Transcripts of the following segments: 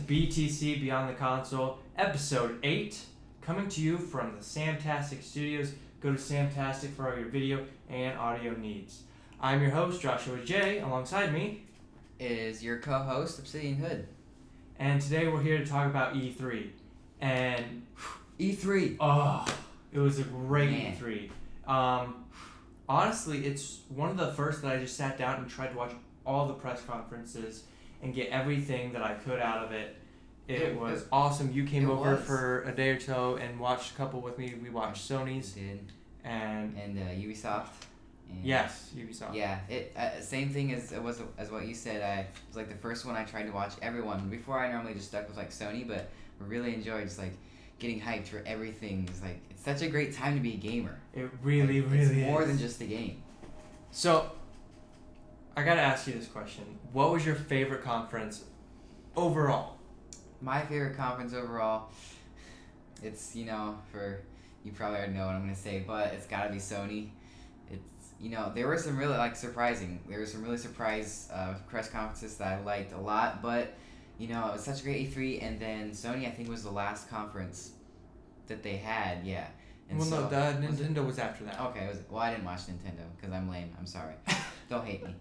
BTC Beyond the Console, episode 8, coming to you from the Samtastic Studios. Go to Samtastic for all your video and audio needs. I'm your host, Joshua J. Alongside me is your co-host, Obsidian Hood. And today we're here to talk about E3. And E3. It was a great E3. Honestly, it's one of the first that I just sat down and tried to watch all the press conferences and get everything that I could out of it. It was awesome. You came over for a day or so and watched a couple with me. We watched Sony's. And Ubisoft. And yes, Ubisoft. Yeah, it same thing as what you said. It was like the first one I tried to watch everyone. Before I normally just stuck with like Sony, but I really enjoyed just like getting hyped for everything. It's such a great time to be a gamer. It really it's is. More than just a game. So, I gotta ask you this question. What was your favorite conference overall? My favorite conference overall, it's, for, you probably already know what I'm going to say, but it's gotta be Sony. It's, there were some really, surprise press conferences that I liked a lot, but, it was such a great E3, and then Sony, I think, was the last conference that they had, yeah. And Nintendo was after that. Okay, I didn't watch Nintendo, because I'm lame, I'm sorry. Don't hate me.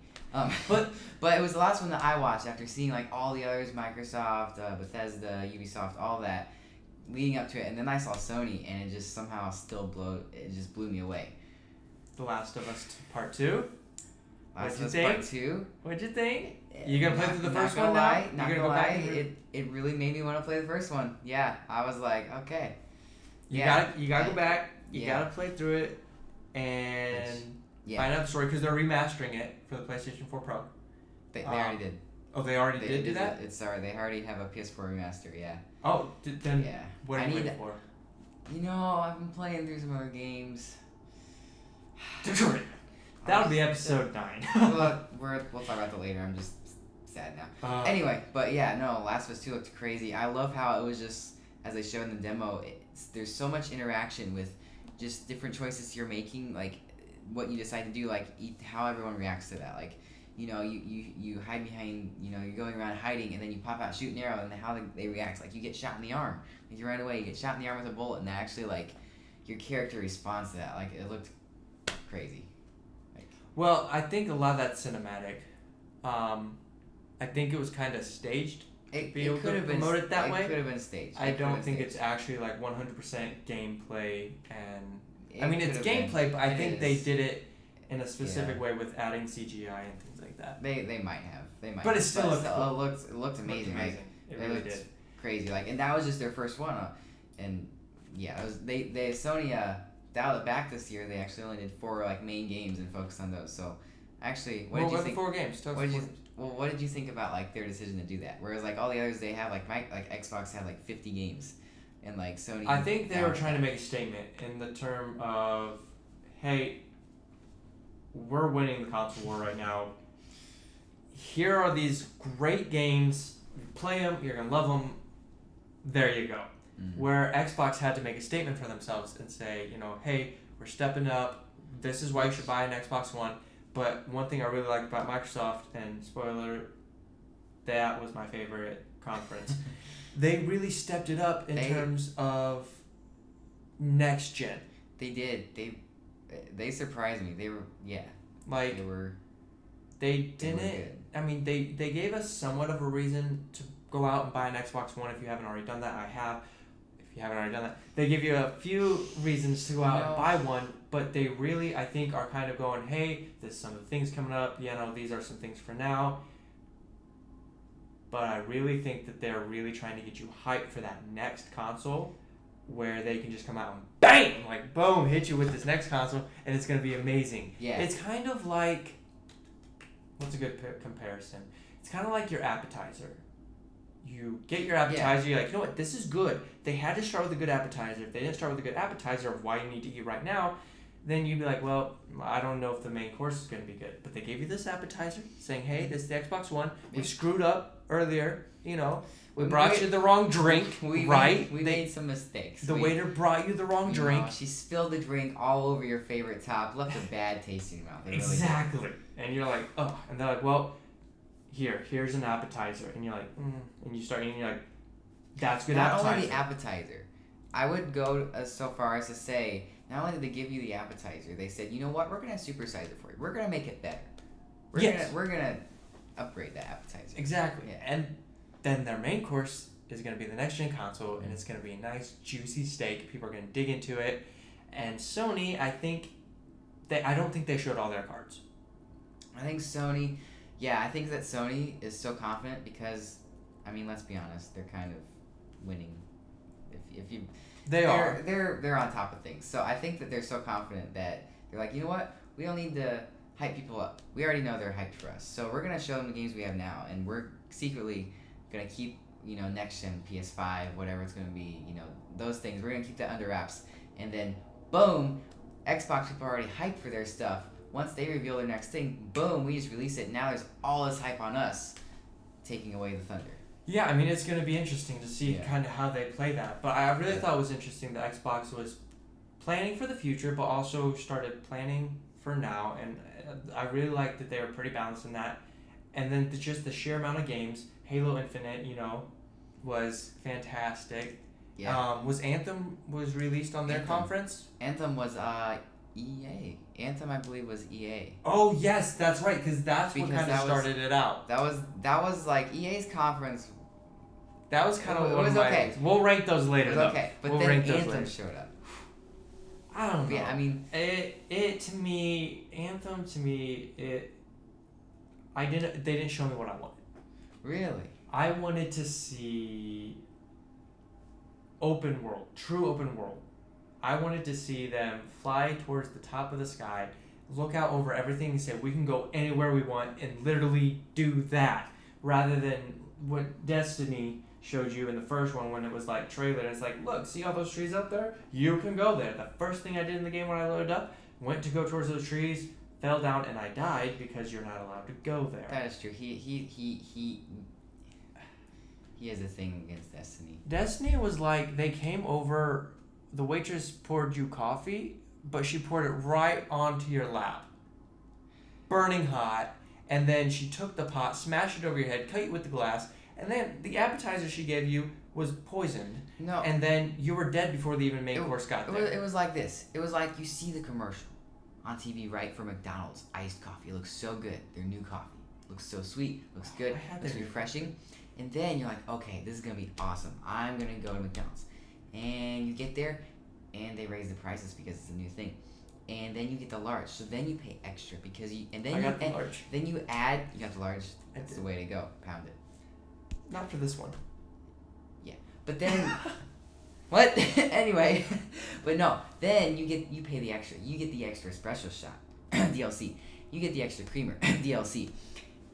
But it was the last one that I watched after seeing like all the others, Microsoft, Bethesda, Ubisoft, all that, leading up to it, and then I saw Sony, and it just somehow it just blew me away. The Last of Us Part 2? Last of Us Part 2? What'd you think? You gonna play through the first one now? Not gonna lie, it really made me want to play the first one. Yeah, I was like, okay. You gotta go back, you gotta play through it, and find out the story, because they're remastering it for the PlayStation 4 Pro. They already did. Oh, they already did do that? They already have a PS4 remaster, yeah. Oh, then what are you waiting for? I've been playing through some other games. That'll be episode 9. We'll talk about that later. I'm just sad now. Anyway, but Last of Us 2 looked crazy. I love how it was just, as they showed in the demo, there's so much interaction with just different choices you're making, like what you decide to do, like how everyone reacts to that. Like, you hide behind, you're going around hiding, and then you pop out, shoot an arrow, and then how they react. Like, you get shot in the arm. Like, you run away, you get shot in the arm with a bullet, and that actually, like, your character responds to that. Like, it looked crazy. Well, I think a lot of that's cinematic. I think it was kind of staged. It could have been promoted that way. It could have been staged. I don't think it's actually like 100% gameplay, and I mean it's gameplay, but I think they did it in a specific way with adding CGI and things like that. They might have. But it still looked cool. It looked amazing. It really did. Crazy. Like, and that was just their first one. And yeah, Sony dialed it back this year. They actually only did 4 like main games and focused on those. So actually, what did you think? 4 games. What did you think about like their decision to do that? Whereas like all the others, they have like Xbox had like 50 games, and like Sony. I think they were trying to make a statement in the term of, hey, we're winning the console war right now. Here are these great games. You play them, you're gonna love them. There you go. Mm-hmm. Where Xbox had to make a statement for themselves and say, hey, we're stepping up. This is why you should buy an Xbox One. But one thing I really liked about Microsoft, and spoiler, that was my favorite conference. They really stepped it up in terms of next gen. They did. They surprised me. They were They didn't. I mean, they gave us somewhat of a reason to go out and buy an Xbox One if you haven't already done that. I have. If you haven't already done that, they give you a few reasons to go out and buy one. But they really, I think, are kind of going, hey, there's some of the things coming up. These are some things for now. But I really think that they're really trying to get you hyped for that next console, where they can just come out and bang, like boom, hit you with this next console, and it's going to be amazing. Yeah. It's kind of like, what's a good comparison? It's kind of like your appetizer. You get your appetizer, you're like, you know what, this is good. They had to start with a good appetizer. If they didn't start with a good appetizer of why you need to eat right now, then you'd be like, well, I don't know if the main course is going to be good. But they gave you this appetizer saying, hey, this is the Xbox One. We screwed up earlier, We brought you the wrong drink, right? We made some mistakes. The waiter brought you the wrong drink. She spilled the drink all over your favorite top, left a bad taste in your mouth. Exactly. Really, and you're like, oh. And they're like, well, here's an appetizer. And you're like, and you start eating, and you're like, That's good Not appetizer. only the appetizer. I would go so far as to say, not only did they give you the appetizer, they said, you know what, we're gonna supersize it for you. We're gonna make it better. We're gonna upgrade that appetizer. Exactly. Yeah. And then their main course is going to be the next gen console, and it's going to be a nice juicy steak. People are going to dig into it. And Sony, I don't think they showed all their cards. I think Sony, I think that Sony is so confident because, I mean, let's be honest, they're kind of winning. If you, they're on top of things. So I think that they're so confident that they're like, you know what, we don't need to hype people up. We already know they're hyped for us. So we're gonna show them the games we have now, and we're secretly gonna keep, next gen PS5, whatever it's gonna be, those things. We're gonna keep that under wraps, and then boom, Xbox people are already hyped for their stuff. Once they reveal their next thing, boom, we just release it. Now there's all this hype on us, taking away the thunder. Yeah, I mean, it's going to be interesting to see kind of how they play that. But I really thought it was interesting that Xbox was planning for the future, but also started planning for now. And I really liked that they were pretty balanced in that. And then just the sheer amount of games, Halo Infinite, was fantastic. Yeah. Was Anthem was released on their conference? Anthem was EA. Anthem, I believe, was EA. Oh yes, that's right, because what kind of started it out. That was like EA's conference. That was kind of it was okay. We'll rank those later. It was okay, but we'll then Anthem showed up. I don't know. Yeah, I mean, Anthem to me, they didn't show me what I wanted. Really? I wanted to see true open world. I wanted to see them fly towards the top of the sky, look out over everything and say, we can go anywhere we want and literally do that. Rather than what Destiny showed you in the first one when it was like trailer. It's like, look, see all those trees up there? You can go there. The first thing I did in the game when I loaded up, went to go towards those trees, fell down, and I died because you're not allowed to go there. That is true. He has a thing against Destiny. Destiny was like, they came over, the waitress poured you coffee, but she poured it right onto your lap. Burning hot. And then she took the pot, smashed it over your head, cut you with the glass, and then the appetizer she gave you was poisoned. No. And then you were dead before the even main course got there. It was like this. It was like you see the commercial on TV, right, for McDonald's iced coffee. It looks so good. Their new coffee. Looks so sweet. Looks good. Looks refreshing. And then you're like, okay, this is going to be awesome. I'm going to go to McDonald's. And you get there, and they raise the prices because it's a new thing. And then you get the large. So then you pay extra because you... And then I got the large. Then you add... You got the large? That's the way to go. Pound it. Not for this one. Yeah. But then... What? Anyway. But no. Then you pay the extra. You get the extra espresso shot. DLC. You get the extra creamer. DLC.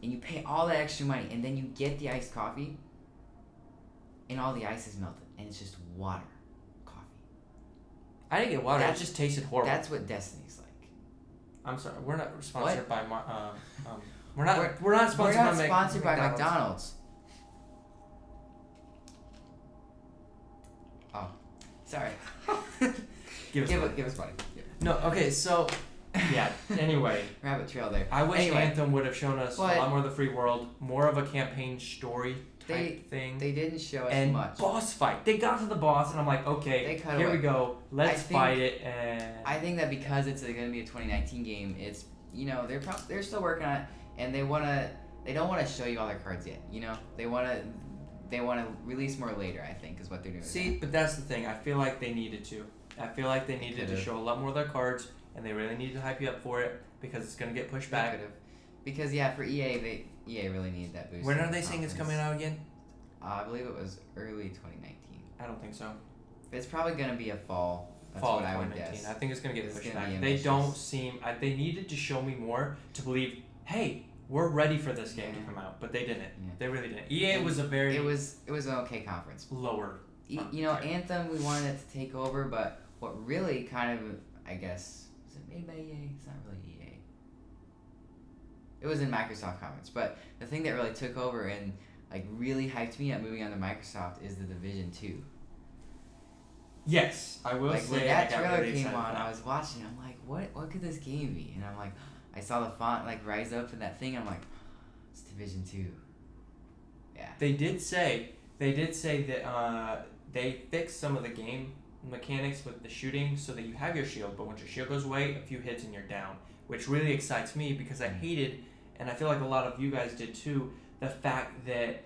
And you pay all that extra money. And then you get the iced coffee. And all the ice is melted. And it's just water. I didn't get water. It just tasted horrible. That's what Destiny's like. I'm sorry. We're not sponsored by we're not sponsored by McDonald's. Oh, sorry. Give us money. Yeah. No. Okay. So. Yeah. Anyway. Rabbit trail there. I wish Anthem would have shown us a lot more of the free world, more of a campaign story type thing. They didn't show us much. And boss fight. They got to the boss, and I'm like, okay, here we go. Let's fight it. And I think that because it's going to be a 2019 game, it's they're still working on it, and they don't want to show you all their cards yet. They want to release more later. I think is what they're doing. See, but that's the thing. I feel like they needed to. I feel like they needed to show a lot more of their cards. And they really need to hype you up for it because it's going to get pushed back. Because, for EA, EA really needed that boost. When are they saying it's coming out again? I believe it was early 2019. I don't think so. It's probably going to be a fall. That's fall what I would 2019. guess. I think it's going to get pushed back. They don't seem... they needed to show me more to believe, hey, we're ready for this game to come out. But they didn't. Yeah. They really didn't. EA was a very... It was an okay conference. Lower. Anthem, we wanted it to take over, but what really kind of, I guess... Is it made by EA? It's not really EA. It was in Microsoft Conference, but the thing that really took over and really hyped me up moving on to Microsoft is The Division 2. Yes, I will say when that trailer came on, I was watching. I'm like, what could this game be? And I'm like, I saw the font rise up in that thing. I'm like, it's Division 2. Yeah. They did say They did say that they fixed some of the game mechanics with the shooting so that you have your shield, but once your shield goes away, a few hits and you're down, which really excites me because I hated, and I feel like a lot of you guys did too, the fact that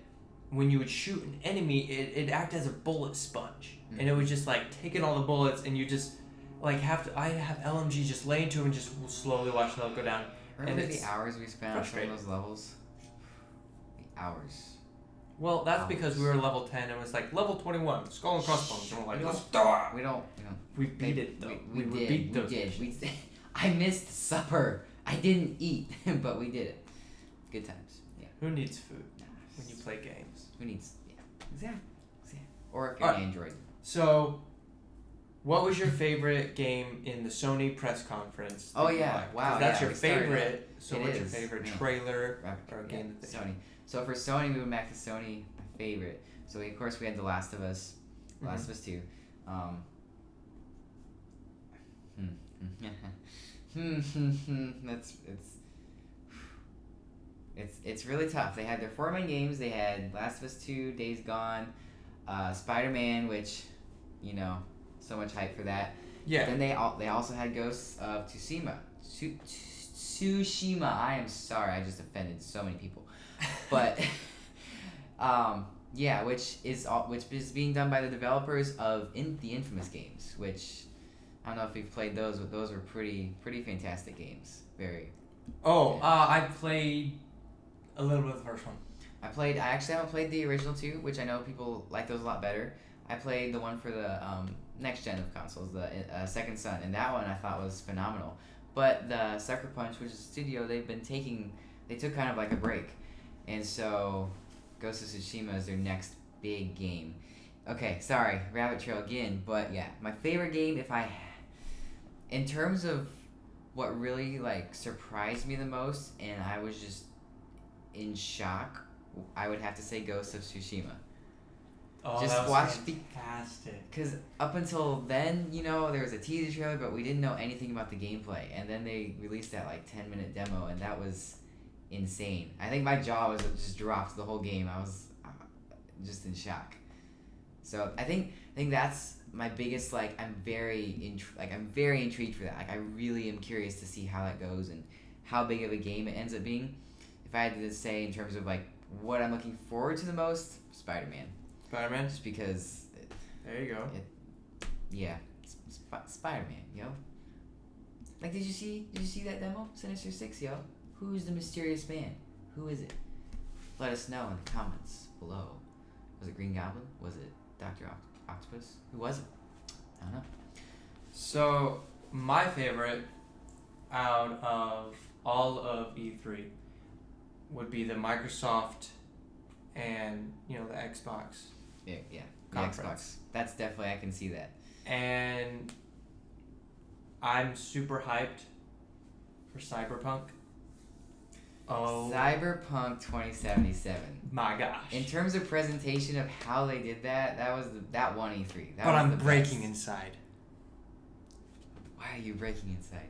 when you would shoot an enemy, it acted as a bullet sponge, and it was just like taking all the bullets, and you just like I have LMG just lay into him and just slowly watch the level go down. Remember And the it's hours we spent on some of frustrating. those levels? The hours. Well, that's Hours. because we were level 10 and it was like level 21, skull and crossbones, and we're like, We let's don't- do it. We don't. We beat it though. We did. beat We those did. missions. I missed supper. I didn't eat, but we did it. Good times. Yeah. Who needs food when you play games? Who needs? Yeah. Exactly. Or if you're an Android. So, what was your favorite game in the Sony press conference? Oh, that you yeah. liked? 'Cause Wow, that's yeah, your we started favorite. So, It what's your is, favorite yeah. trailer Rapid- or a game that they Sony. So for Sony, moving back to Sony, my favorite. So of course we had The Last of Us, Last of Us 2. That's it's really tough. They had their 4 main games. They had Last of Us 2, Days Gone, Spider-Man, which, you know, so much hype for that. Yeah. Then they also had Ghosts of Tsushima. Tsushima. I am sorry, I just offended so many people. But yeah, which is being done by the developers of the Infamous games, which I don't know if you've played those, but those were pretty fantastic games. Very. Oh, I played a little bit of the first one. I actually haven't played the original 2, which I know people like those a lot better. I played the one for the next gen of consoles, the Second Son, and that one I thought was phenomenal. But the Sucker Punch, which is a studio, they took kind of like a break, and so Ghost of Tsushima is their next big game. Okay, sorry, rabbit trail again, but yeah, my favorite game, in terms of what really like surprised me the most, and I was just in shock, I would have to say Ghost of Tsushima. Oh, Just that was watch fantastic. Because up until then, you know, there was a teaser trailer, but we didn't know anything about the gameplay. And then they released that like 10-minute demo, and that was insane. I think my jaw was just dropped the whole game. I was just in shock. So I think that's my biggest I'm very intrigued for that. Like I really am curious to see how that goes and how big of a game it ends up being. If I had to say in terms of like what I'm looking forward to the most, Spider-Man. Spider-Man? Just because. There you go. Yeah, Spider-Man, yo. Like, did you see that demo? Sinister Six, yo. Who's the mysterious man? Who is it? Let us know in the comments below. Was it Green Goblin? Was it Dr. Octopus? Who was it? I don't know. So, my favorite out of all of E3 would be the Microsoft and, the Xbox. Yeah, the Conference. Xbox. That's definitely, I can see that. And I'm super hyped for Cyberpunk. Oh Cyberpunk 2077. my gosh. In terms of presentation of how they did that was that one E3. That But was I'm the breaking best. inside. Why are you breaking inside?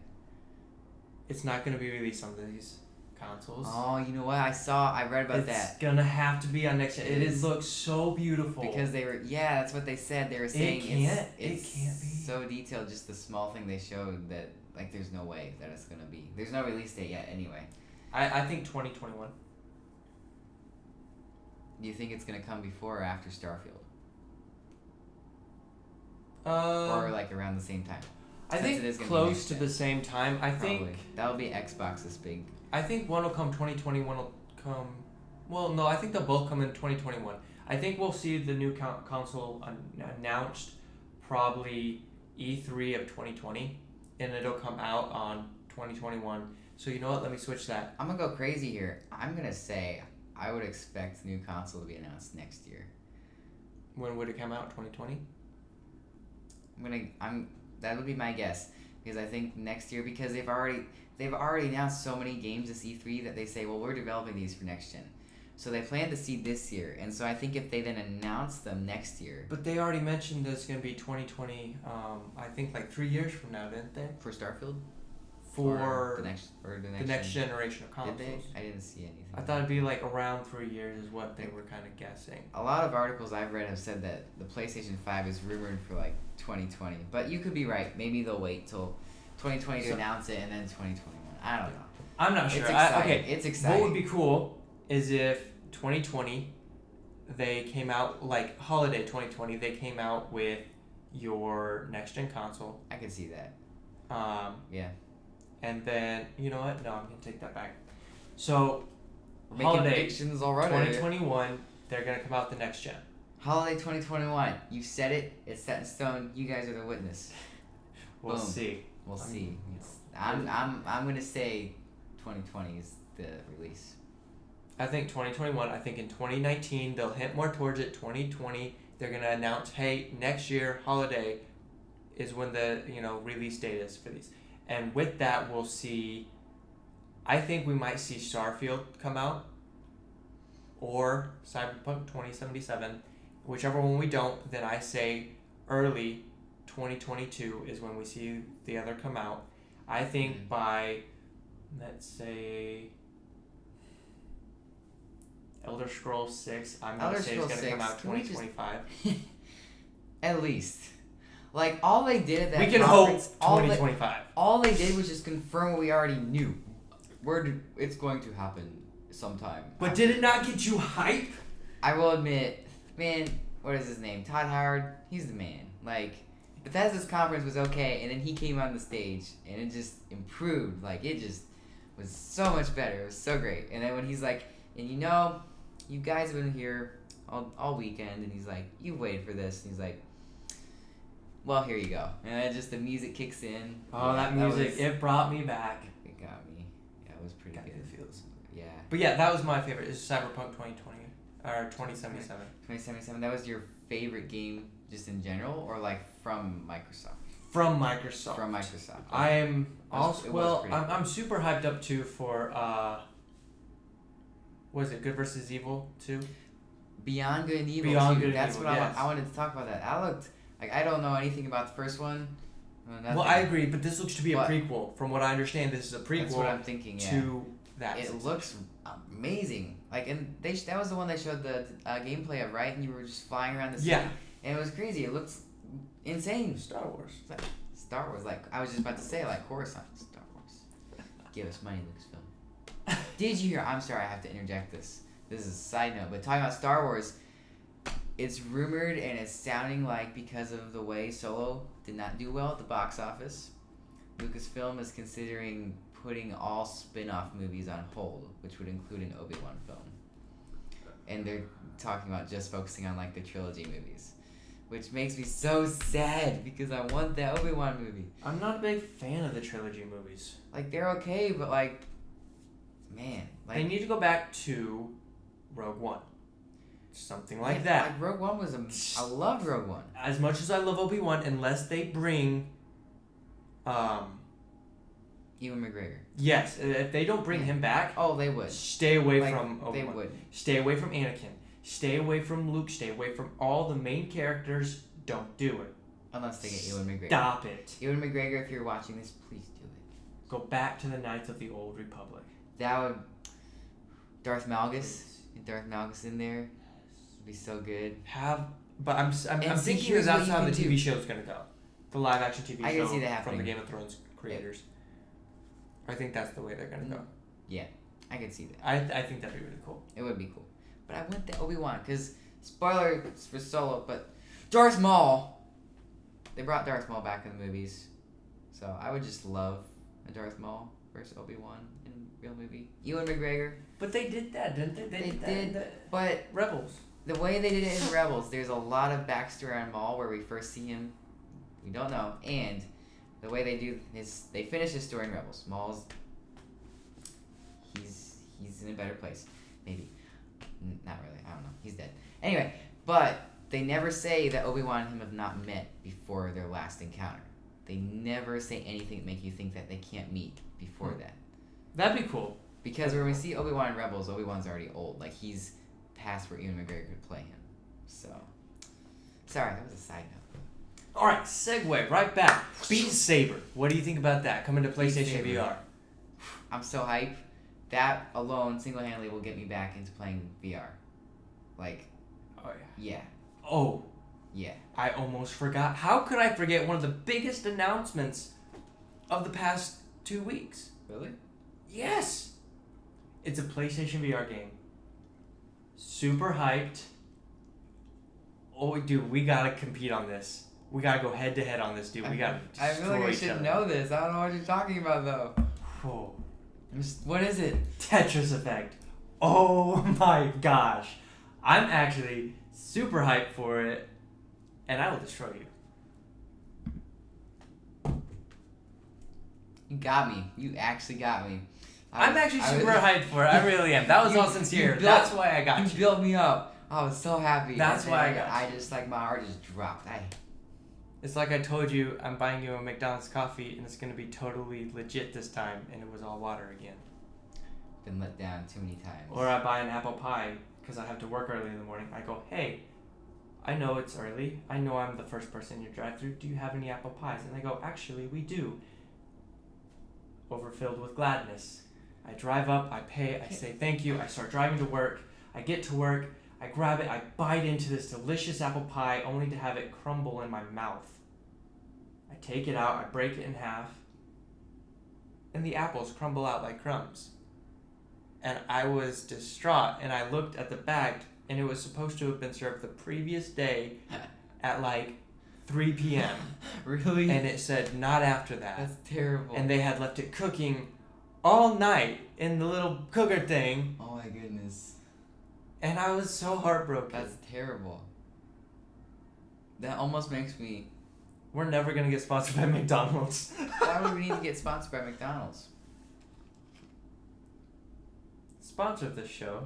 It's not going to be released on these consoles. Oh, you know what? I read about that. It's gonna have to be on next gen. It looks so beautiful. Because that's what they said. They were saying can't it can't be be. so detailed. Just the small thing they showed that there's no way that it's gonna be. There's no release date yet. Anyway, I think 2021. do you think it's gonna come before or after Starfield, or around the same time? I Since think it is gonna be close next to gen. the same time. I Probably. think That'll be Xbox's big. I think one will come 2020, one will come. Well, no, I think they'll both come in 2021. I think we'll see the new console announced probably E3 of 2020, and it'll come out on 2021. So you know what? Let me switch that. I'm gonna go crazy here. I'm gonna say I would expect the new console to be announced next year. When would it come out? 2020. That would be my guess, because I think next year, because they've already announced so many games this E3 that they say, well, we're developing these for next gen, so they plan to see this year, and so I think if they then announce them next year. But they already mentioned that it's gonna be 2020. I think 3 years from now, didn't they? For Starfield. for the next the next generation of consoles. Did they? I didn't see anything. I thought it'd be like around 3 years is what they were kind of guessing. A lot of articles I've read have said that the PlayStation 5 is rumored for like 2020, but you could be right. Maybe they'll wait till 2020 to announce it and then 2021. I don't know. I'm not sure. It's exciting. Okay, It's exciting. what would be cool is if 2020 they came out like holiday 2020 they came out with your next gen console. I could see that. Yeah. And then you know what? No, I'm gonna take that back. So We're making holiday predictions already. 2021 they're gonna come out the next gen. Holiday 2021. You said it. It's set in stone. You guys are the witness. We'll Boom. see. We'll see. I'm gonna say 2020 is the release. I think 2021. I think in 2019 they'll hint more towards it. 2020 they're gonna announce, hey, next year holiday is when the release date is for these, and with that we'll see. I think we might see Starfield come out, or Cyberpunk 2077, whichever one we don't. Then I say early 2022 is when we see the other come out. I think by, let's say, Elder Scrolls 6, I'm going to say it's going to come out 2025. At least. Like, all they did at that We can hope conference, 2025. all they did was just confirm what we already knew. It's going to happen sometime. But did it not get you hype? I will admit, man, what is his name? Todd Howard? He's the man. Like, Bethesda's conference was okay, and then he came on the stage, and it just improved. Like, it just was so much better. It was so great. And then when he's like, and you guys have been here all weekend, and he's like, you waited for this. And he's like, well, here you go. And then just the music kicks in. Oh, that music, it brought me back. It got me. Yeah, it was pretty Got me good. the feels. Yeah. But yeah, that was my favorite. Is Cyberpunk 2020 or 2077. 2077. That was your favorite game just in general, or like from Microsoft? From Microsoft. From Microsoft. I am also it was well. pretty I'm super hyped up too for was it Good versus Evil 2? Beyond Good and Evil. Beyond too. Good and That's Evil, what yes. I wanted to talk about. That I looked like I don't know anything about the first one. Well, I agree, but this looks to be a What? prequel. From what I understand, this is a prequel That's what I'm thinking. Yeah. to that. It looks amazing. Like, and that was the one they showed the gameplay of, right? And you were just flying around the city. Yeah. And it was crazy. It looks insane. Star Wars. Star Wars. Like, I was just about to say, like, Coruscant. Star Wars. Give us money, Lucasfilm. Did you hear? I'm sorry, I have to interject this. This is a side note, but talking about Star Wars, it's rumored and it's sounding like because of the way Solo did not do well at the box office, Lucasfilm is considering putting all spin-off movies on hold, which would include an Obi-Wan film. And they're talking about just focusing on like the trilogy movies, which makes me so sad because I want that Obi-Wan movie. I'm not a big fan of the trilogy movies. Like, they're okay, but like, man, like They need to go back to Rogue One. Something like yeah, that. Like, Rogue One was I loved Rogue One. As much as I love Obi-Wan, unless they bring Ewan McGregor. yes, if they don't bring him back, Oh, they would. stay away Like, from they Obi-Wan. would. Stay away from Anakin. Stay away from Luke. Stay away from all the main characters. Don't do it. Unless they get Ewan McGregor. Stop it. Ewan McGregor, if you're watching this, please do it. Go back to the Knights of the Old Republic. That would. Darth Malgus. Darth Malgus in there. Would be so good. But I'm And see, thinking here's that's what you how can the do. TV show's gonna go. The live action TV I show can see that from happening. the Game of Thrones creators. I think that's the way they're gonna go. I could see that. I think that'd be really cool. It would be cool. But I want the Obi-Wan, because, spoiler for Solo, but Darth Maul, they brought Darth Maul back in the movies. So I would just love a Darth Maul versus Obi-Wan in a real movie. Ewan McGregor. But they did that, didn't they? They that did, in the But Rebels. the way they did it in Rebels, there's a lot of backstory on Maul where we first see him. We don't know. And the way they do they finish his story in Rebels. Maul's, he's in a better place. Maybe. Not really. I don't know. He's dead. Anyway, but they never say that Obi-Wan and him have not met before their last encounter. They never say anything to make you think that they can't meet before that. That'd be cool. Because when we see Obi-Wan in Rebels, Obi-Wan's already old. Like, he's past where Ewan McGregor could play him. So, sorry, that was a side note. All right, segue right back. Beat Saber. What do you think about that coming to PlayStation Saber. VR? I'm so hype. That alone, single-handedly, will get me back into playing VR. Like, Oh yeah, Oh, yeah. I almost forgot. How could I forget one of the biggest announcements of the past 2 weeks? Really? Yes! It's a PlayStation VR game. Super hyped. Oh, dude, we gotta compete on this. We gotta go head to head on this, dude. We gotta I destroy feel like I each should other. know this. I don't know what you're talking about, though. Oh. What is it? Tetris Effect. Oh my gosh. I'm actually super hyped for it, and I will destroy you. You got me. You actually got me. I'm actually super hyped for it. I really am. That was all sincere. That's why I got You you. built me up. I was so happy. That's And why I then got you. I just, like, my heart just dropped. It's like I told you, I'm buying you a McDonald's coffee, and it's gonna be totally legit this time, and it was all water again. Been let down too many times. Or I buy an apple pie because I have to work early in the morning. I go, hey, I know it's early. I know I'm the first person in your drive-thru. Do you have any apple pies? And they go, actually, we do. Overfilled with gladness. I drive up, I pay, I say thank you, I start driving to work. I get to work, I grab it, I bite into this delicious apple pie only to have it crumble in my mouth. I take it out, I break it in half, and the apples crumble out like crumbs. And I was distraught, and I looked at the bag, and it was supposed to have been served the previous day at like 3 p.m. Really? And it said not after that. That's terrible. And they had left it cooking all night in the little cooker thing, Oh my goodness. and I was so heartbroken. That's terrible. That almost makes me. We're never gonna get sponsored by McDonald's. Why would we need to get sponsored by McDonald's? Sponsor this show.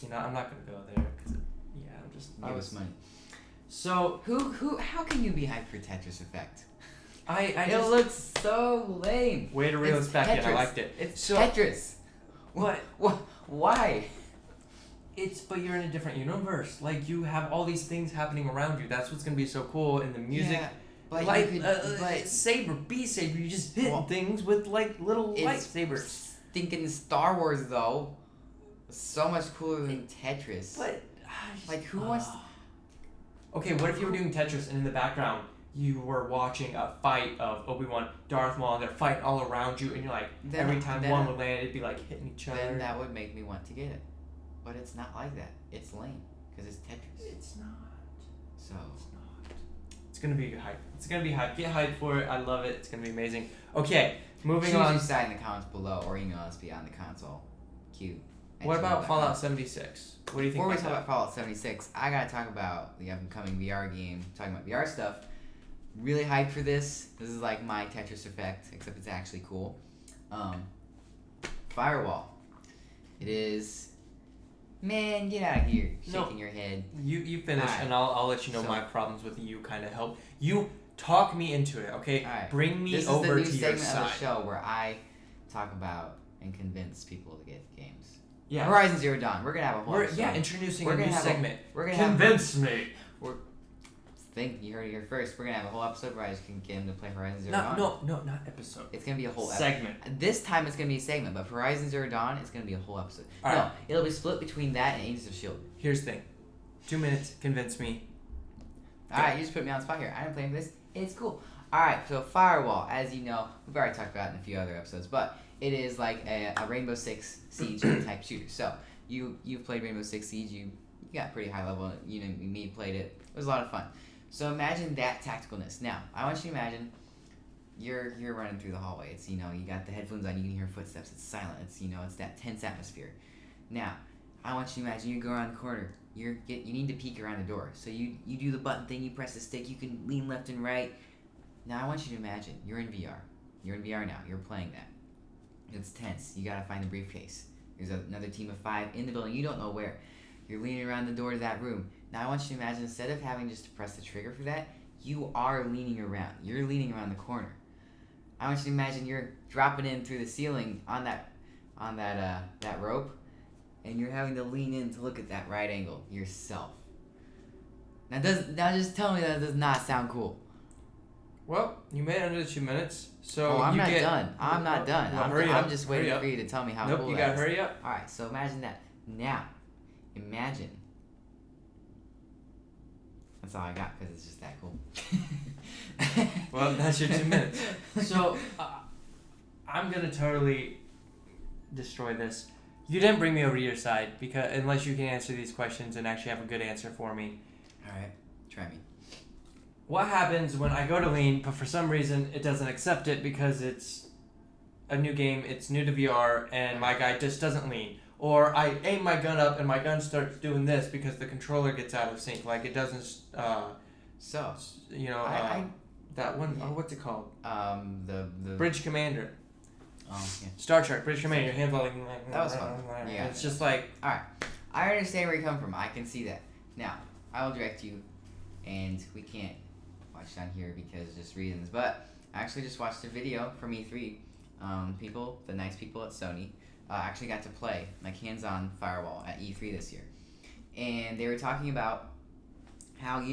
You know, I'm not gonna go there because, yeah, I'm just. Give us money. So How can you be hyped for Tetris Effect? I It just looks so lame. way to reel It's us back in. I Tetris. liked it. It's So- Tetris. What? Why? But you're in a different universe. Like you have all these things happening around you. That's what's gonna be so cool in the music. Yeah, but like you could, but Saber, B-Saber, you just hit Well, things with like little it's lightsabers. Stinking Star Wars though. So much cooler than Tetris. But Like, who wants to- Okay, what if you were doing Tetris and in the background you were watching a fight of Obi-Wan, Darth Maul, and they're fighting all around you, and you're like, Then- every time then- one would land, it'd be like hitting each other. Then that would make me want to get it. But it's not like that. It's lame because it's Tetris. It's not. So It's not. It's gonna be hype. It's gonna be hype. Get hyped for it. I love it. It's gonna be amazing. Okay, moving choose on. your side in the comments below or email us beyond the console. Q. What about Fallout 76? What do you think Before we about talk that? about Fallout 76, I gotta talk about the upcoming VR game. Talking about VR stuff. Really hyped for this. This is like my Tetris Effect, except it's actually cool. Firewall. It is. Man, get out of here! No. Shaking your head. You finish, Alright. and I'll let you know So- my problems with you. Kind of help you talk me into it. Okay, Alright. bring me This is over the new to your segment of the side. show where I talk about and convince people to get games. Yeah, Horizon Zero Dawn. We're gonna have a whole. we're episode. introducing We're a gonna new have a- segment. We're gonna have. Convince me. Think you heard it here first. We're gonna have a whole episode where I just can get him to play Horizon Zero No, Dawn. no, not episode. It's gonna be a whole Segment. This time it's gonna be a segment, but for Horizon Zero Dawn, it's gonna be a whole episode. Alright. No, it'll be split between that and Agents of Shield. Here's the thing. 2 minutes. Convince me. Alright, you just put me on the spot here. I didn't plan for this. It's cool. Alright, so Firewall, as you know, we've already talked about it in a few other episodes, but it is like a Rainbow Six Siege type shooter. So you've played Rainbow Six Siege. You got pretty high level. You know, me played it. It was a lot of fun. So imagine that tacticalness. Now, I want you to imagine you're running through the hallway. It's, you know, you got the headphones on, you can hear footsteps. It's silent. It's, you know, it's that tense atmosphere. Now, I want you to imagine you go around the corner. You need to peek around the door. So you do the button thing, you press the stick, you can lean left and right. Now I want you to imagine you're in VR. You're in VR now. You're playing that. It's tense. You gotta find the briefcase. There's another team of 5 in the building. You don't know where. You're leaning around the door to that room. Now I want you to imagine instead of having just to press the trigger for that, you are leaning around. You're leaning around the corner. I want you to imagine you're dropping in through the ceiling on that rope, and you're having to lean in to look at that right angle yourself. Now just tell me that does not sound cool. Well, you made it under the 2 minutes, so Oh, I'm you not get. done. I'm not done. Well, hurry up. I'm just Hurry waiting up. for you to tell me how Nope, cool you that gotta is. hurry up. All right, so imagine that. Now, imagine. That's all I got because it's just that cool. Well, that's your 2 minutes. So, I'm gonna totally destroy this. You didn't bring me over to your side because unless you can answer these questions and actually have a good answer for me. All right, try me. What happens when I go to lean, but for some reason it doesn't accept it because it's a new game, it's new to VR, and my guy just doesn't lean? Or I aim my gun up and my gun starts doing this because the controller gets out of sync, like it doesn't, So, that one, yeah. what's it called? the Bridge Commander. Oh, yeah. Star Trek, Bridge Commander, your hands all like... That was fun. Yeah. It's just like... All right, I understand where you come from. I can see that. Now, I will direct you, and we can't watch down here because just reasons. But I actually just watched a video from E3. The nice people at Sony, actually got to play like hands-on Firewall at E3 this year, and they were talking about how they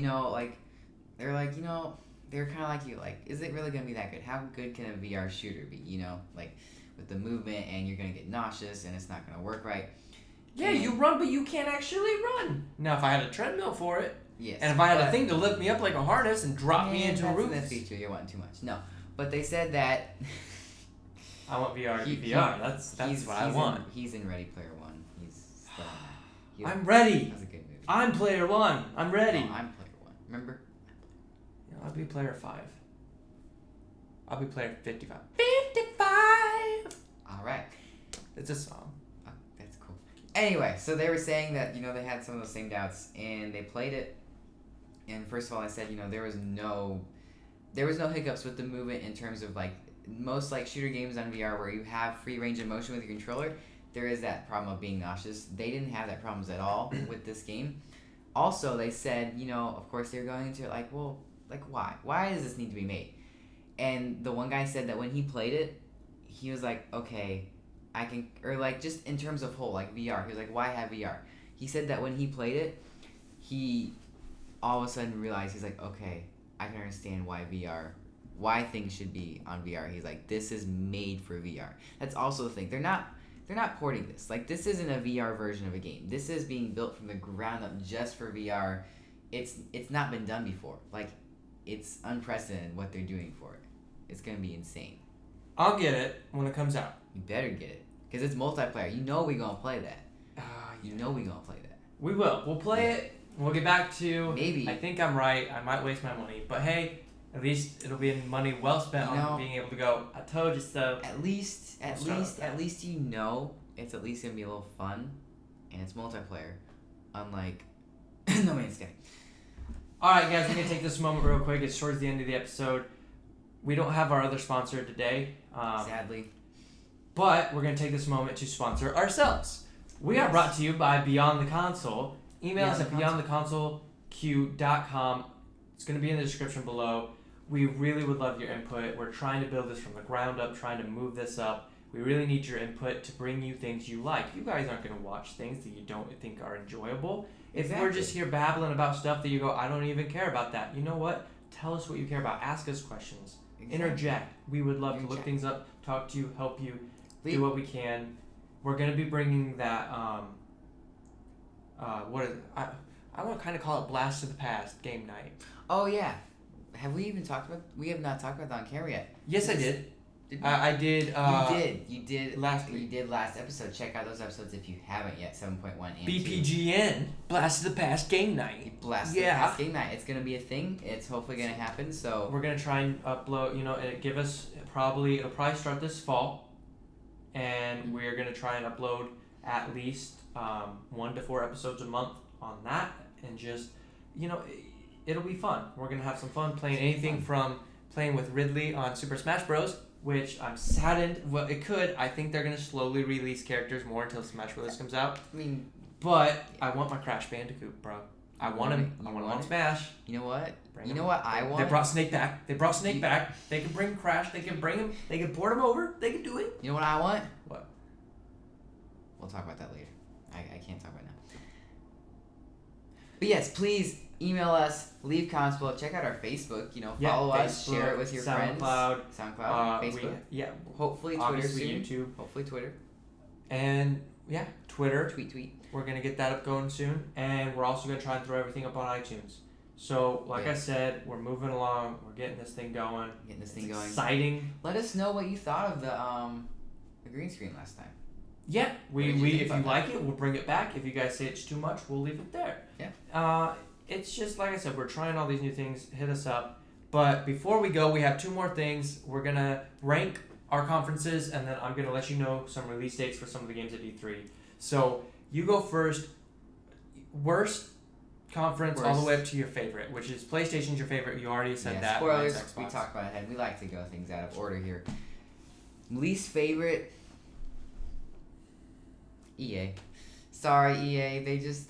were kind of like you, like, is it really gonna be that good? How good can a VR shooter be? Like with the movement, and you're gonna get nauseous, and it's not gonna work right. Yeah, And- you run, but you can't actually run. Now, if I had a treadmill for it, Yes. and if I had a but- thing to lift me up like a harness and drop me And into a that's roof, in the future. You're wanting too much. No, but they said that I want VR to be He- VR. That's what I want. He's in Ready Player One. He's still on that. He I'm ready. That was a good movie. I'm player 1. I'm ready. No, I'm Player One. Remember? Yeah, I'll be player 5. I'll be player 55. 55! All right. It's a song. Oh, that's cool. Anyway, so they were saying that they had some of those same doubts, and they played it. And first of all, I said there was no hiccups with the movement in terms of like most like shooter games on VR where you have free range of motion with your controller. There is that problem of being nauseous. They didn't have that problems at all with this game. Also, they said of course they're going into it like, well, like why does this need to be made? And the one guy said that when he played it, he was like, okay, I can, or like just in terms of whole like VR, he was like, why have VR? He said that when he played it, he all of a sudden realized, he's like, okay, I can understand why things should be on VR. He's like, this is made for VR. That's also the thing. They're not porting this. Like, this isn't a VR version of a game. This is being built from the ground up just for VR. It's not been done before. Like, it's unprecedented what they're doing for it. It's gonna be insane. I'll get it when it comes out. You better get it, because it's multiplayer. We gonna play that. We gonna play that. We will. We'll play it. We'll get back to... Maybe. I think I'm right. I might waste my money. But hey, at least it'll be money well spent on being able to go, I told you so. At least it's at least gonna be a little fun, and it's multiplayer, unlike No Man's Sky. Alright guys, we're going to take this moment real quick. It's towards the end of the episode. We don't have our other sponsor today. Sadly. But we're going to take this moment to sponsor ourselves. We are brought to you by Beyond the Console. Email us at beyondtheconsoleq.com. It's going to be in the description below. We really would love your input. We're trying to build this from the ground up, trying to move this up. We really need your input to bring you things you like. You guys aren't going to watch things that you don't think are enjoyable. If we're just here babbling about stuff that you go, I don't even care about that. You know what? Tell us what you care about. Ask us questions. Exactly. Interject. We would love to look things up, talk to you, help you, Leave. do what we can. We're going to be bringing that, what is it? I want to kind of call it Blast of the Past game night. Oh yeah. Have we even talked about? We have not talked about that on camera yet. Yes, I did. Did I did. You did last You week. did last episode. Check out those episodes if you haven't yet. 7.1 and 2. BPGN, Blast of the Past game night. Blast the Past game night. It's gonna be a thing. It's hopefully gonna happen. So We're gonna try and upload. It'll probably start this fall, and we're gonna try and upload at least 1 to 4 episodes a month on that, and just it'll be fun. We're gonna have some fun playing anything from playing with Ridley on Super Smash Bros., which I'm saddened. Well, it could. I think they're gonna slowly release characters more until Smash Bros. Comes out. I mean, But I want my Crash Bandicoot, bro. I want him. I want him on Smash. you know what? Bring You him. know what I want? They brought Snake back. Back. They can bring Crash. They can bring him. They can port him over. They can do it. You know what I want? What? We'll talk about that later. I can't talk about it now. But yes, please email us, leave comments below. Check out our Facebook. Follow us, Facebook, share it with your friends. SoundCloud, Facebook. yeah, Hopefully Twitter obviously soon. YouTube, Hopefully Twitter. and yeah, Twitter. Tweet. We're gonna get that up going soon, and we're also gonna try and throw everything up on iTunes. So, like I said, we're moving along. We're getting this thing going. Exciting. Let us know what you thought of the green screen last time. Yeah, What did you we think if you about like it, we'll bring it back. If you guys say it's too much, we'll leave it there. Yeah. It's just like I said, we're trying all these new things. Hit us up. But before we go, we have two more things. We're gonna rank our conferences, and then I'm gonna let you know some release dates for some of the games at E3. So you go first. Worst conference all the way up to your favorite, which is PlayStation's your favorite. You already said that. Spoilers. Mine's Xbox. We talked about it ahead. We like to go things out of order here. Least favorite. EA. Sorry, EA. They just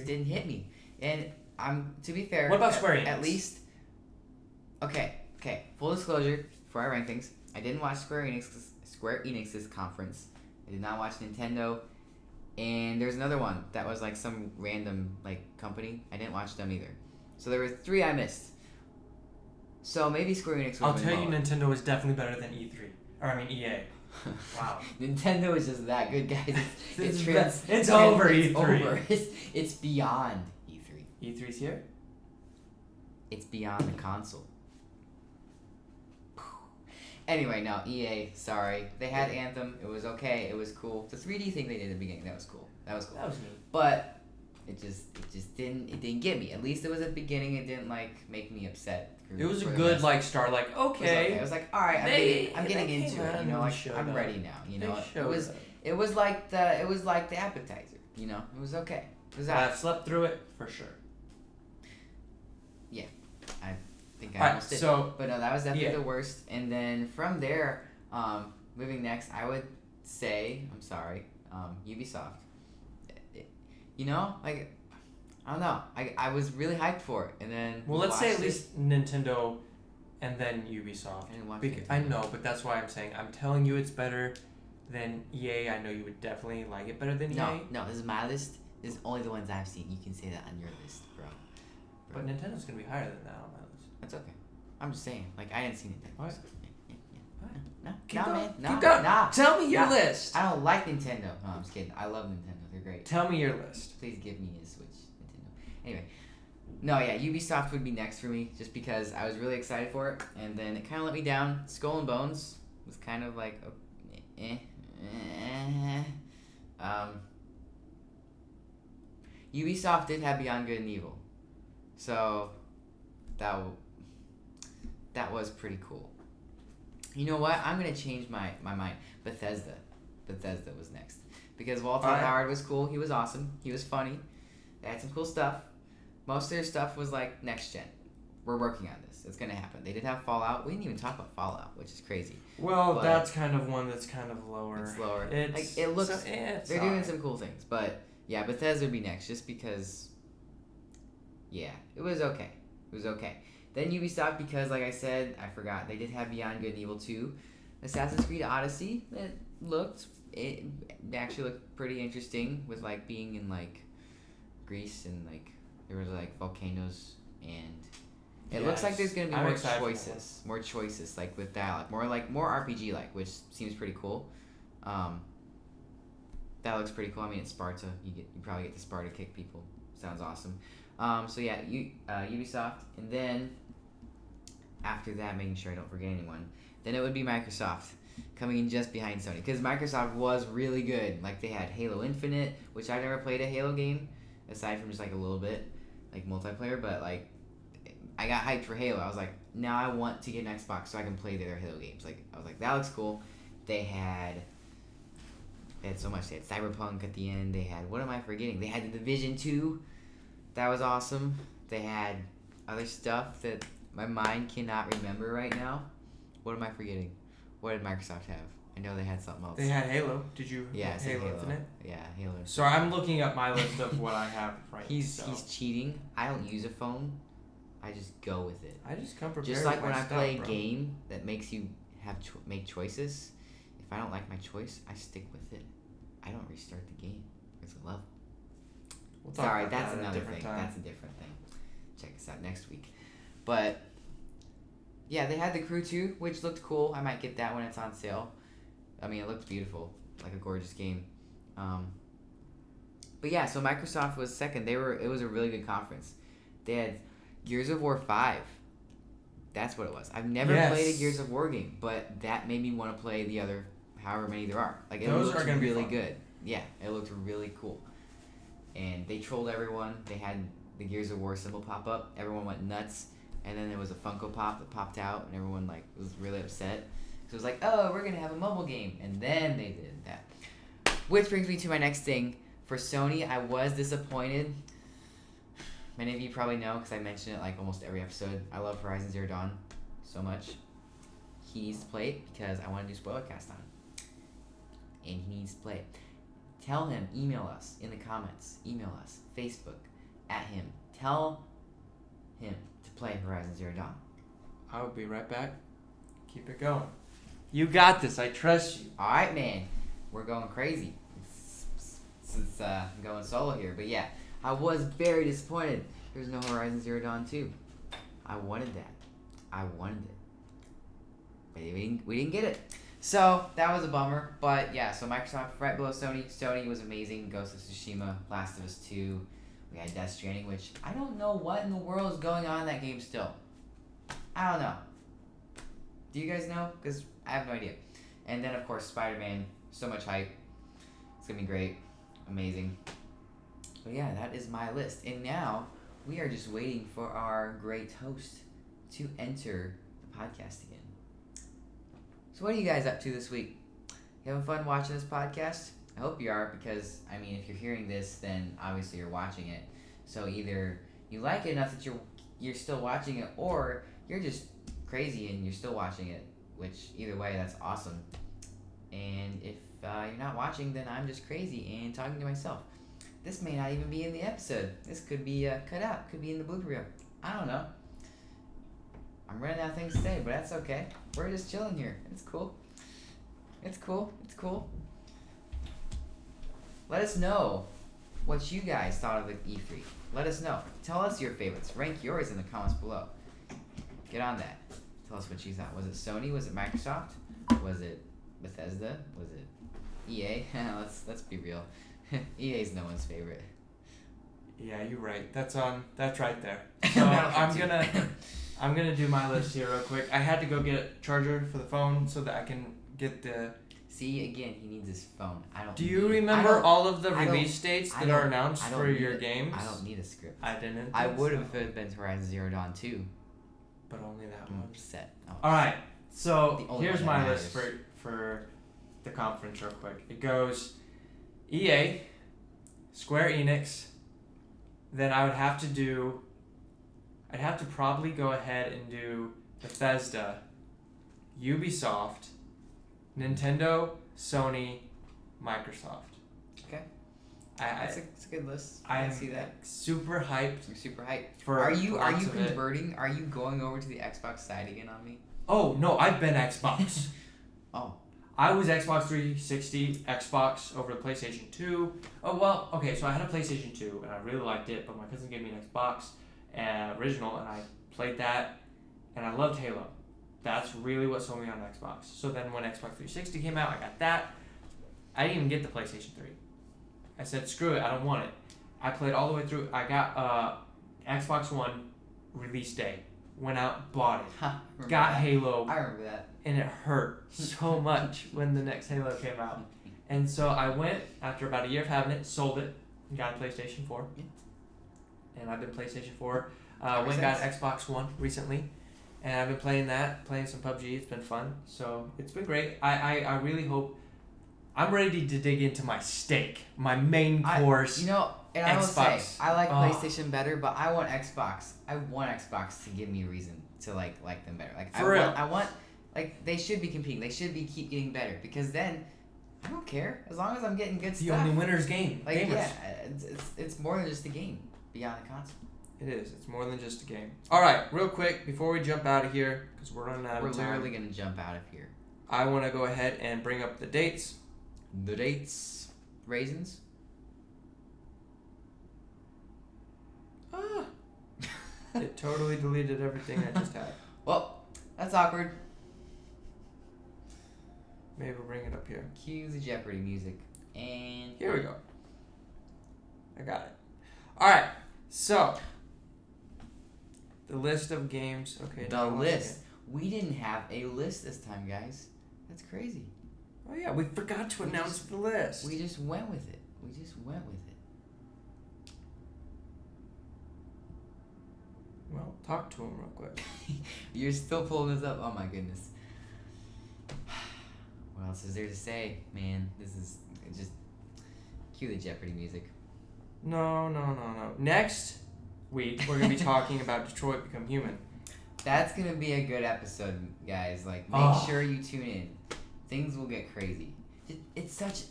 didn't hit me. And to be fair. What about Square Enix? At least. Okay. Full disclosure. Before I rank things, I didn't watch Square Enix's conference. I did not watch Nintendo. And there's another one that was like some random company. I didn't watch them either. So there were 3 I missed. So maybe Square Enix. I'll tell you, Nintendo is definitely better than EA. Wow. Nintendo is just that good, guys. It's over E3. Over. It's beyond E3. E3's here. It's beyond the console. Anyway, no, EA, sorry. They had Anthem. It was okay. It was cool. The 3D thing they did at the beginning, that was cool. That was neat. But it just didn't get me. At least it was at the beginning. It didn't make me upset. It was a good start. Okay. It was like, all right, I'm getting into it. I'm ready now. It was like the appetizer. It was okay. It was I slept through it for sure. Yeah, I think I almost did. But no, that was definitely the worst. And then from there, moving next, I would say, I'm sorry, Ubisoft. I don't know. I was really hyped for it, and then let's say at least Nintendo, and then Ubisoft. I didn't watch I know, but that's why I'm saying I'm telling you it's better than EA. I know you would definitely like it better than EA. No, this is my list. This is only the ones I've seen. You can say that on your list, bro. But Nintendo's gonna be higher than that on my list. That's okay. I'm just saying. I didn't see Nintendo. What? So, No, Keep nah, going. man. Nah, Keep going. Nah. Tell me your list. I don't like Nintendo. No, I'm just kidding. I love Nintendo. They're great. Tell me your list. Please give me a Switch, Nintendo. Anyway. No, yeah, Ubisoft would be next for me just because I was really excited for it, and then it kind of let me down. Skull and Bones was kind of like, Ubisoft did have Beyond Good and Evil, so that was pretty cool. You know what? I'm gonna change my mind. Bethesda was next because Walter Howard was cool. He was awesome. He was funny. They had some cool stuff. Most of their stuff was next gen. We're working on this. It's gonna happen. They did have Fallout. We didn't even talk about Fallout, which is crazy. Well, that's kind of one that's kind of lower. It's lower. It looks. They're doing some cool things, but yeah, Bethesda would be next, just because. Yeah, it was okay. Then Ubisoft, because like I said, I forgot they did have Beyond Good and Evil 2, Assassin's Creed Odyssey. It actually looked pretty interesting with being in Greece and there was volcanoes and it looks like there's gonna be more choices with that more RPG which seems pretty cool. That looks pretty cool. I mean, it's Sparta. You probably get to Sparta kick people. Sounds awesome. So yeah, Ubisoft, and then after that, making sure I don't forget anyone, then it would be Microsoft coming in just behind Sony because Microsoft was really good. They had Halo Infinite, which I've never played a Halo game aside from just a little bit multiplayer, but I got hyped for Halo. I was like, now I want to get an Xbox so I can play their Halo games. I was like, that looks cool. They had so much. They had Cyberpunk at the end. They had, what am I forgetting? They had The Division 2. That was awesome. They had other stuff that my mind cannot remember right now. What am I forgetting? What did Microsoft have? I know they had something else. They had Halo. Did you? Yeah, Halo Infinite? Yeah, Halo. So I'm looking up my list of what I have He's cheating. I don't use a phone. I just go with it. I just come prepared. Just like when I play a game that makes you make choices. If I don't like my choice, I stick with it. I don't restart the game. It's a level. We'll talk Sorry, about that's that at a another different thing. time. That's a different thing. Check us out next week. But yeah, they had the Crew 2, which looked cool. I might get that when it's on sale. I mean, it looked beautiful, like a gorgeous game. But yeah, so Microsoft was second. It was a really good conference. They had Gears of War 5. That's what it was. I've never played a Gears of War game, but that made me want to play the other however many there are. Like, it Those looked are gonna be really fun. good. Yeah, it looked really cool. And they trolled everyone. They had the Gears of War symbol pop up. Everyone went nuts. And then there was a Funko Pop that popped out, and everyone like was really upset. So it was like, oh, we're gonna have a mobile game, and then they did that. Which brings me to my next thing. For Sony, I was disappointed. Many of you probably know because I mention it like almost every episode. I love Horizon Zero Dawn so much. He needs to play it because I want to do Spoilercast on it. And he needs to play it. Tell him, email us in the comments, email us, Facebook, at him. Tell him to play Horizon Zero Dawn. I will be right back. Keep it going. You got this. I trust you. Alright, man. We're going crazy. Since I'm going solo here. But yeah, I was very disappointed. There's no Horizon Zero Dawn 2. I wanted that. I wanted it. But we didn't get it. So, that was a bummer. But yeah, so Microsoft right below Sony. Sony was amazing. Ghost of Tsushima, Last of Us 2. We had Death Stranding, which I don't know what in the world is going on in that game still. I don't know. Do you guys know? Because I have no idea. And then, of course, Spider-Man. So much hype. It's going to be great. Amazing. But yeah, that is my list. And now, we are just waiting for our great host to enter the podcast again. So what are you guys up to this week? You having fun watching this podcast? I hope you are, because, I mean, if you're hearing this, then obviously you're watching it. So either you like it enough that you're still watching it, or you're just crazy and you're still watching it, which either way, that's awesome. And if you're not watching, then I'm just crazy and talking to myself. This may not even be in the episode. This could be cut out. Could be in the blooper reel. I don't know. I'm running out of things to say, but that's okay. We're just chilling here. It's cool. It's cool. It's cool. Let us know what you guys thought of the E3. Let us know. Tell us your favorites. Rank yours in the comments below. Get on that. Tell us what you thought. Was it Sony? Was it Microsoft? Was it Bethesda? Was it EA? Let's be real. EA's no one's favorite. Yeah, you're right. That's right there. So I'm gonna do my list here real quick. I had to go get a charger for the phone so that I can get the. See, again, he needs his phone. I don't. Do you remember all of the release dates that are announced for your games? games? I don't need a script. I didn't. I would have if it had been Horizon Zero Dawn 2. But only that I'm one. upset. All right. So The only here's one my that list for the conference real quick. It goes EA, Square Enix. Then I'd have to probably go ahead and do Bethesda, Ubisoft, Nintendo, Sony, Microsoft. Okay. It's a good list. I see that. super hyped. You're super hyped. For are you lots of it. converting? Are you going over to the Xbox side again on me? Oh no, I've been Xbox. Oh. I was Xbox 360, Xbox over the PlayStation 2. Oh well, okay, so I had a PlayStation 2 and I really liked it, but my cousin gave me an Xbox original and I played that and I loved Halo. That's really what sold me on Xbox. So then when Xbox 360 came out, I got that. I didn't even get the PlayStation 3. I said, screw it, I don't want it. I played all the way through. I got Xbox One release day. Went out, bought it. Got Halo. I remember that. And it hurt so much when the next Halo came out. And so I went, after about a year of having it, sold it, and got a PlayStation 4. Yeah. And I've been PlayStation 4. Went and got Xbox One recently. And I've been playing that, playing some PUBG. It's been fun. So it's been great. I really hope... I'm ready to dig into my steak, my main course. And I will say, Xbox. I like PlayStation better, but I want Xbox. I want Xbox to give me a reason to like them better. Like For real. I want like they should be competing. They should be keep getting better because then I don't care as long as I'm getting good The stuff. only winner's game. Like Gamers. yeah, it's more than just a game beyond the console. It is. It's more than just a game. All right, real quick before we jump out of here, because we're running out We're of time. literally gonna jump out of here. I want to go ahead and bring up the dates. The dates, raisins. Ah. It totally deleted everything I just had. Well, that's awkward. Maybe we'll bring it up here. Cue the Jeopardy music. And Here we go. I got it. Alright, so the list of games. Okay, the now once list. again. We didn't have a list this time, guys. That's crazy. Oh yeah, we forgot to announce the list. We just went with it. Well, talk to him real quick. You're still pulling this up. Oh my goodness. What else is there to say, man? This is just cue the Jeopardy music. No. Next week we're gonna be talking about Detroit Become Human. That's gonna be a good episode, guys. Like, make sure you tune in. Things will get crazy. It's such.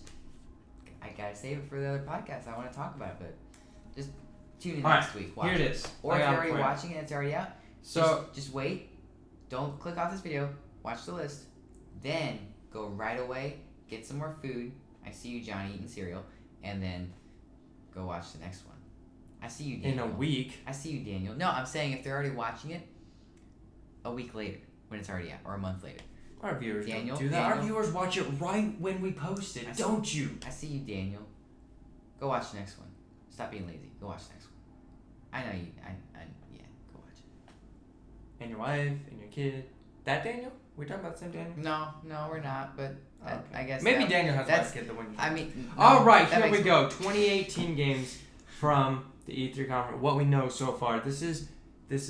I gotta save it for the other podcast. I want to talk about it, but just tune in next week. Watch here it is. Or if you're already watching it, it's already out. So just wait. Don't click off this video. Watch the list. Then go right away. Get some more food. I see you, Johnny, eating cereal, and then go watch the next one. I see you, Daniel. in a week. I see you, Daniel. No, I'm saying if they're already watching it, a week later when it's already out, or a month later. Our viewers Daniel, don't do that. Daniel. Our viewers watch it right when we post it, don't you? I see you, Daniel. Go watch the next one. Stop being lazy. Go watch the next one. I know you. Yeah. Go watch it. And your wife and your kid. That Daniel? We talking about the same Daniel? No, we're not. But Okay. I guess maybe that, Daniel has that's. a kid the one. I mean. No, All right, that here we makes- go. 2018 games from the E3 conference. What we know so far. This is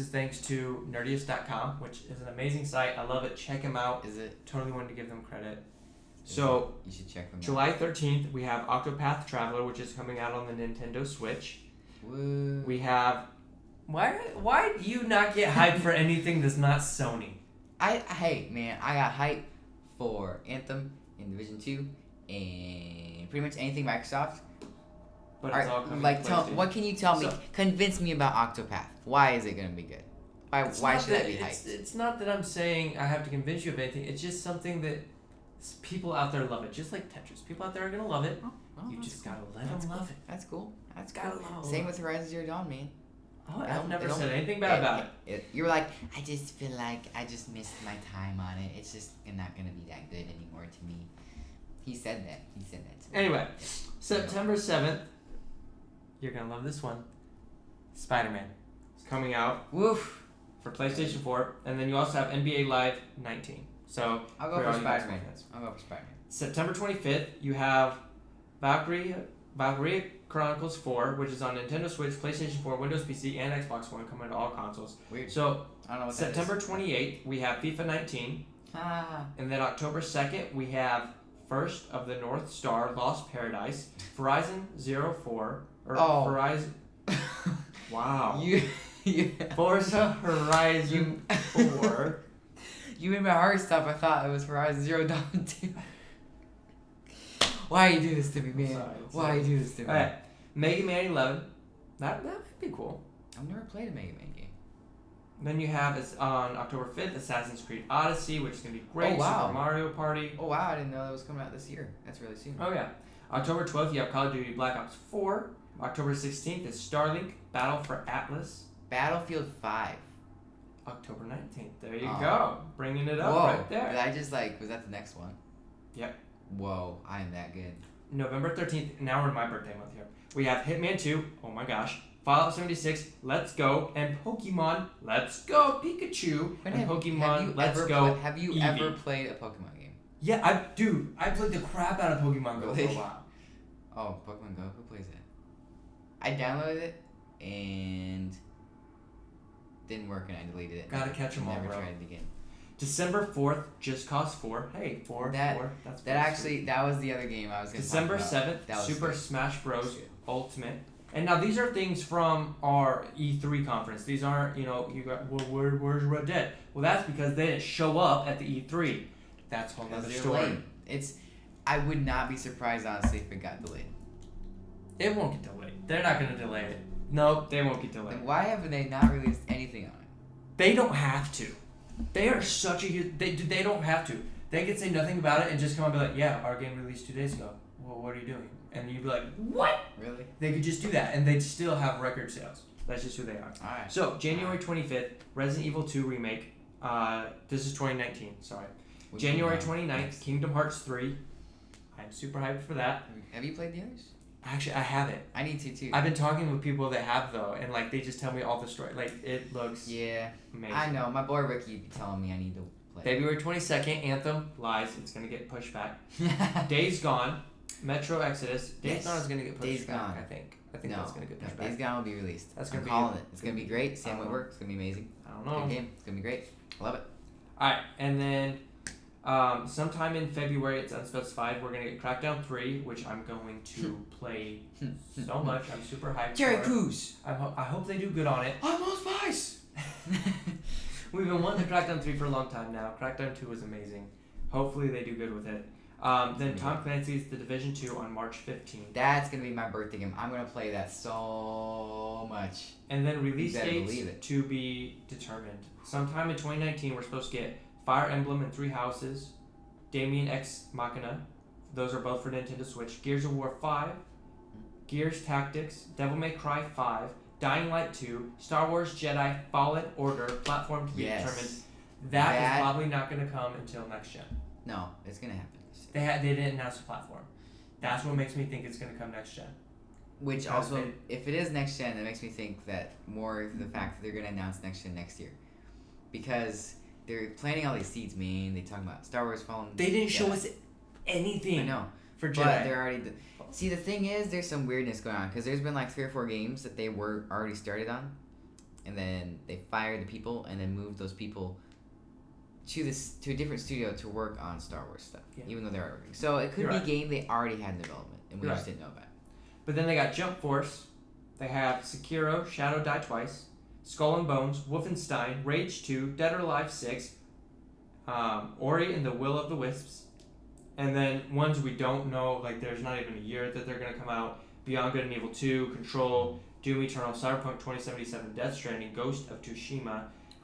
thanks to Nerdiest.com, which is an amazing site. I love it. Check them out. Is it? Totally wanted to give them credit. So You should check them out. July 13th, we have Octopath Traveler, which is coming out on the Nintendo Switch. Woo. We have. Why do you not get hyped for anything that's not Sony? Hey man, I got hype for Anthem and Division 2 and pretty much anything Microsoft. But Alright, it's all coming like to tell PlayStation. what can you tell me? So- Convince me about Octopath. Why is it gonna be good? Why not should I that- be it's, hyped? it's not that I'm saying I have to convince you of anything. It's just something that people out there love it. Just like Tetris. People out there are going to love it. Well, You that's just cool. got to let That's them cool. love it. That's cool. That's Gotta cool. love Same it. with Horizon Zero Dawn, man. Oh, It I've don't- never it don't- said anything bad about it. You were like, I just feel like I just missed my time on it. It's just not gonna be that good anymore to me. He said that. To me. Anyway, September 7th, you're going to love this one. Spider-Man. It's coming out Woof. for PlayStation 4. And then you also have NBA Live 19. So, I'll go for for all you guys Spider-Man. fans. I'll go for Spider-Man. September 25th, you have Valkyria Chronicles 4, which is on Nintendo Switch, PlayStation 4, Windows PC, and Xbox One, coming to all consoles. Weird. So, I don't know what September that is. 28th, we have FIFA 19. Ah. And then October 2nd, we have First of the North Star Lost Paradise, Horizon Zero 4, or Oh. Horizon. Wow. you Forza Horizon 4. You made my heart stop. I thought it was Horizon Zero Dawn 2. Why you do this to me, man? Sorry, Why you do this to me? Alright, Mega Man 11. That might be cool. I've never played a Mega Man game. Then you have on October 5th Assassin's Creed Odyssey, which is going to be great. Oh, wow. Super Mario Party. Oh wow, I didn't know that was coming out this year. That's really soon. Oh, yeah. October 12th, you have Call of Duty Black Ops 4. October 16th is Starlink Battle for Atlas. Battlefield 5. October 19th. There you Oh. go. Bringing it up Whoa. right Did there. I just was that the next one? Yep. Whoa, I am that good. November 13th. Now we're in my birthday month here. We have Hitman 2. Oh my gosh. Fallout 76. Let's go. And Pokemon. Let's go. Pikachu. When and Pokemon. Let's go. Have you Eevee. ever played a Pokemon game? Yeah, I played the crap out of Pokemon Go for a Really? while. Oh, Pokemon Go. Who plays it? I downloaded it and didn't work, and I deleted it. Gotta catch 'em all, Never bro. tried it again. December 4th, Just Cause 4. Hey, 4. That- 4. That's That actually, that was the other game I was gonna December talk about. 7th, That was Super good. Smash Bros. Good. Ultimate. And now these are things from our E3 conference. These aren't, you got, well, where's Red Dead? Well, that's because they didn't show up at the E3. That's a whole Because nother they're story. late. I would not be surprised, honestly, if it got delayed. It won't get delayed. They're not going to delay it. No, they won't get delayed. Then why haven't they not released anything on it? They don't have to. They are such a huge... They don't have to. They could say nothing about it and just come and be like, yeah, our game released 2 days ago. Well, what are you doing? And you'd be like, what? Really? They could just do that, and they'd still have record sales. That's just who they are. All right. So January 25th, Resident Evil 2 remake. This is 2019. Sorry. Which January one, 29th, next? Kingdom Hearts 3. I'm super hyped for that. Have you played the others? Actually, I haven't. I need to too. I've been talking with people that have though, and like they just tell me all the story. Like it looks Yeah. amazing. I know. My boy Ricky be telling me I need to play. February 22nd, Anthem lies. It's gonna get pushed back. Days Gone, Metro Exodus. Days Yes. Gone is gonna get pushed Days back. Gone. I think no, that's gonna get pushed Days back. Gone will be released. That's I'm gonna be- calling it. It's gonna be great. Sam I don't know. Whitworth. It's gonna be amazing. I don't Good know. game. It's gonna be great. Love it. All right, and then sometime in February, it's unspecified. We're gonna get Crackdown 3, which I'm going to play so much. I'm super hyped. Terry for it. Crews. I hope they do good on it. I'm on Spice. We've been wanting the Crackdown 3 for a long time now. Crackdown 2 was amazing. Hopefully they do good with it. Then Tom Clancy's The Division 2 on March 15th. That's gonna be my birthday game. I'm gonna play that so much. And then release You better dates believe it. to be determined. Sometime in 2019, we're supposed to get Fire Emblem and Three Houses, Damien X Machina. Those are both for Nintendo Switch. Gears of War 5, Gears Tactics, Devil May Cry 5, Dying Light 2, Star Wars Jedi Fallen Order, platform to be determined. That is probably not going to come until next gen. No, it's gonna happen. They didn't announce the platform. That's what makes me think it's going to come next gen. Which Because also, if it is next gen, that makes me think that more the fact that they're gonna announce next gen next year, because they're planting all these seeds. Man, they talking about Star Wars Fallen. They didn't show Jedi. us anything I know, for but Jedi. they're already. See, the thing is, there's some weirdness going on because there's been like 3 or 4 games that they were already started on, and then they fired the people and then moved those people to a different studio to work on Star Wars stuff, Yeah. even though they're already working. So it could You're be right. a game they already had in development and we You're just didn't know about. But then they got Jump Force. They have Sekiro, Shadow Die Twice, Skull and Bones, Wolfenstein, Rage 2, Dead or Alive 6, Ori and the Will of the Wisps, and then ones we don't know, like there's not even a year that they're going to come out. Beyond Good and Evil 2, Control, Doom Eternal, Cyberpunk 2077, Death Stranding, Ghost of Tsushima,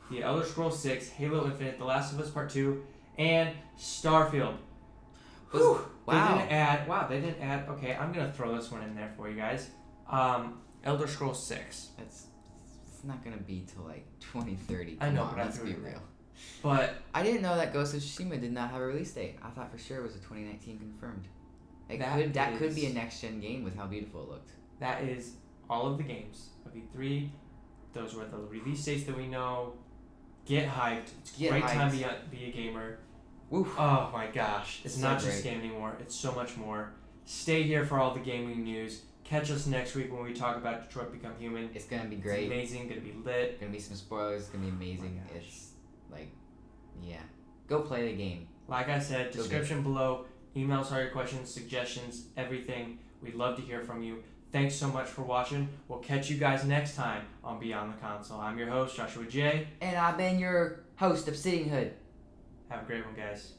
The Elder Scrolls 6, Halo Infinite, The Last of Us Part 2, and Starfield. Whew. Wow. They didn't add. Okay, I'm gonna throw this one in there for you guys. Elder Scrolls 6. It's not gonna be till like 2030. I know, Come on, but I let's threw be it in there. real. But I didn't know that Ghost of Tsushima did not have a release date. I thought for sure it was a 2019 confirmed. That could be a next gen game with how beautiful it looked. that is all of the games of E3. Those were the release dates that we know. Get hyped. It's a Get great time hyped. to be a gamer. Woof. Oh my gosh. It's So not just great. game anymore. It's so much more. Stay here for all the gaming news. Catch us next week when we talk about Detroit Become Human. It's gonna be It's great. amazing. Gonna be lit. Gonna be some spoilers. It's gonna be amazing. Oh my gosh. It's like, yeah, go play the game. Like I said, Okay. description below. Emails are your questions, suggestions, everything. We'd love to hear from you. Thanks so much for watching. We'll catch you guys next time on Beyond the Console. I'm your host, Joshua J. And I've been your host of Sitting Hood. Have a great one, guys.